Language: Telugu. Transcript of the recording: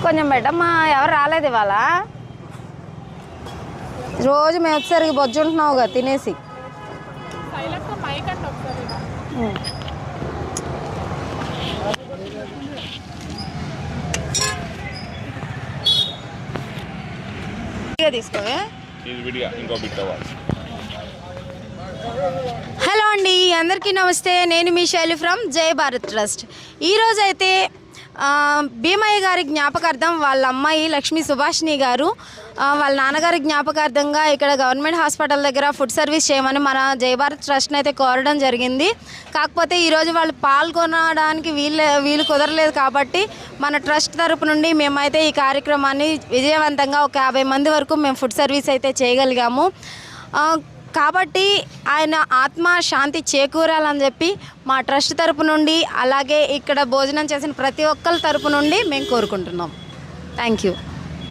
కొంచెం పెట్టమ్మా. ఎవరు రాలేదు ఇవాళ? రోజు మేము వచ్చేసరికి బొజ్జు ఉంటున్నావుగా తినేసి. తీసుకోవే. హలో అండి, అందరికీ నమస్తే. నేను మీ శైలి ఫ్రమ్ జై భారత్ ట్రస్ట్. ఈరోజైతే భీమయ్య గారి జ్ఞాపకార్థం వాళ్ళ అమ్మాయి లక్ష్మీ సుభాషిణి గారు వాళ్ళ నాన్నగారి జ్ఞాపకార్థంగా ఇక్కడ గవర్నమెంట్ హాస్పిటల్ దగ్గర ఫుడ్ సర్వీస్ చేయమని మన జై భారత్ ట్రస్ట్ని అయితే కోరడం జరిగింది. కాకపోతే ఈరోజు వాళ్ళు పాల్గొనడానికి వీలు కుదరలేదు కాబట్టి మన ట్రస్ట్ తరపు నుండి మేమైతే ఈ కార్యక్రమాన్ని విజయవంతంగా ఒక 50 మంది వరకు మేము ఫుడ్ సర్వీస్ అయితే చేయగలిగాము. కాబట్టి ఆయన ఆత్మ శాంతి చేకూరాలని చెప్పి మా ట్రస్ట్ తరపు నుండి, అలాగే ఇక్కడ భోజనం చేసిన ప్రతి ఒక్కరి తరపు నుండి మేము కోరుకుంటున్నాం. Thank you.